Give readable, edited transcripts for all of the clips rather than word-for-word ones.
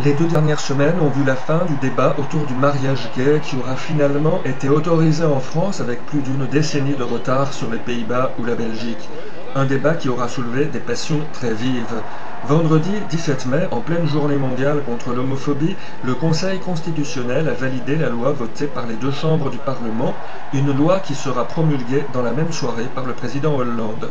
Les 2 dernières semaines ont vu la fin du débat autour du mariage gay qui aura finalement été autorisé en France avec plus d'une décennie de retard sur les Pays-Bas ou la Belgique. Un débat qui aura soulevé des passions très vives. Vendredi 17 mai, en pleine journée mondiale contre l'homophobie, le Conseil constitutionnel a validé la loi votée par les 2 chambres du Parlement, une loi qui sera promulguée dans la même soirée par le président Hollande.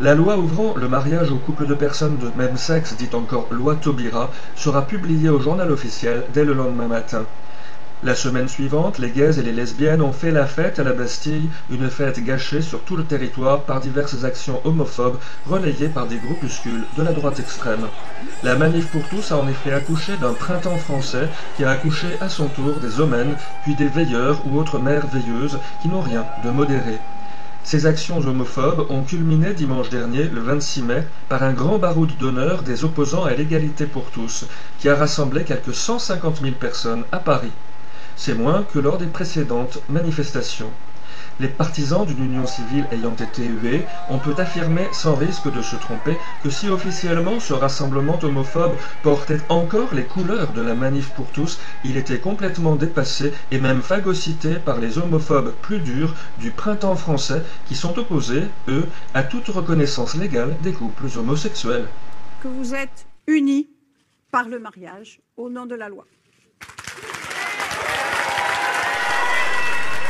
La loi ouvrant le mariage aux couples de personnes de même sexe, dite encore loi Taubira, sera publiée au journal officiel dès le lendemain matin. La semaine suivante, les gays et les lesbiennes ont fait la fête à la Bastille, une fête gâchée sur tout le territoire par diverses actions homophobes relayées par des groupuscules de la droite extrême. La Manif pour tous a en effet accouché d'un printemps français qui a accouché à son tour des homènes, puis des veilleurs ou autres mères veilleuses qui n'ont rien de modéré. Ces actions homophobes ont culminé dimanche dernier, le 26 mai, par un grand baroud d'honneur des opposants à l'égalité pour tous, qui a rassemblé quelques 150 000 personnes à Paris. C'est moins que lors des précédentes manifestations. Les partisans d'une union civile ayant été hués, on peut affirmer sans risque de se tromper que si officiellement ce rassemblement homophobe portait encore les couleurs de la Manif pour tous, il était complètement dépassé et même phagocyté par les homophobes plus durs du printemps français qui sont opposés, eux, à toute reconnaissance légale des couples homosexuels. Que vous êtes unis par le mariage au nom de la loi.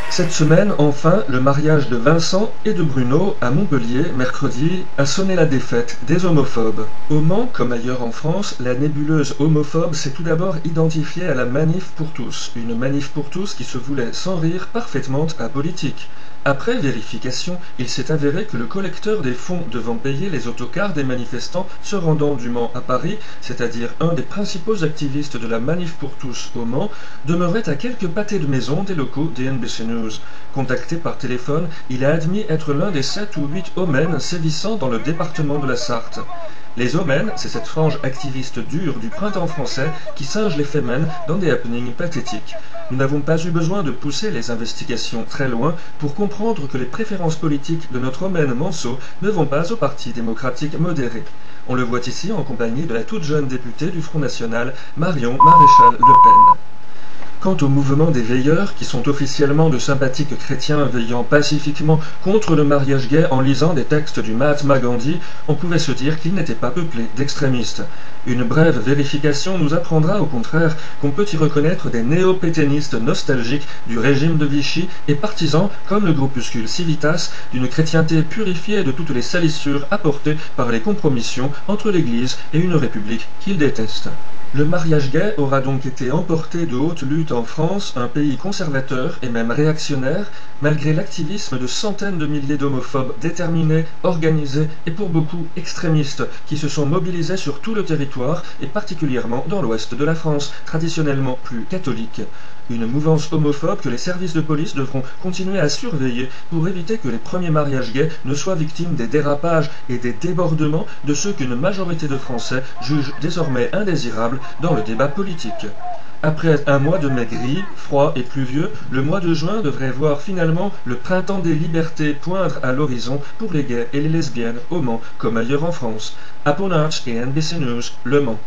Cette semaine, enfin, le mariage de Vincent et de Bruno à Montpellier, mercredi, a sonné la défaite des homophobes. Au Mans, comme ailleurs en France, la nébuleuse homophobe s'est tout d'abord identifiée à la Manif pour tous, une Manif pour tous qui se voulait sans rire parfaitement apolitique. Après vérification, il s'est avéré que le collecteur des fonds devant payer les autocars des manifestants se rendant du Mans à Paris, c'est-à-dire un des principaux activistes de la Manif pour tous au Mans, demeurait à quelques pâtés de maison des locaux des NBC News. Contacté par téléphone, il a admis être l'un des 7 ou 8 homènes sévissant dans le département de la Sarthe. Les homènes, c'est cette frange activiste dure du printemps français qui singe les fémènes dans des happenings pathétiques. Nous n'avons pas eu besoin de pousser les investigations très loin pour comprendre que les préférences politiques de notre homène Manceau ne vont pas au Parti démocratique modéré. On le voit ici en compagnie de la toute jeune députée du Front National, Marion Maréchal Le Pen. Quant au mouvement des veilleurs, qui sont officiellement de sympathiques chrétiens veillant pacifiquement contre le mariage gay en lisant des textes du Mahatma Gandhi, on pouvait se dire qu'il n'était pas peuplé d'extrémistes. Une brève vérification nous apprendra au contraire qu'on peut y reconnaître des néo-pétainistes nostalgiques du régime de Vichy et partisans, comme le groupuscule Civitas, d'une chrétienté purifiée de toutes les salissures apportées par les compromissions entre l'Église et une république qu'ils détestent. Le mariage gay aura donc été emporté de haute lutte en France, un pays conservateur et même réactionnaire, malgré l'activisme de centaines de milliers d'homophobes déterminés, organisés et pour beaucoup extrémistes, qui se sont mobilisés sur tout le territoire et particulièrement dans l'ouest de la France, traditionnellement plus catholique. Une mouvance homophobe que les services de police devront continuer à surveiller pour éviter que les premiers mariages gays ne soient victimes des dérapages et des débordements de ceux qu'une majorité de Français jugent désormais indésirables dans le débat politique. Après un mois de mai gris, froid et pluvieux, le mois de juin devrait voir finalement le printemps des libertés poindre à l'horizon pour les gays et les lesbiennes au Mans comme ailleurs en France. Apollinch et NBC News, Le Mans.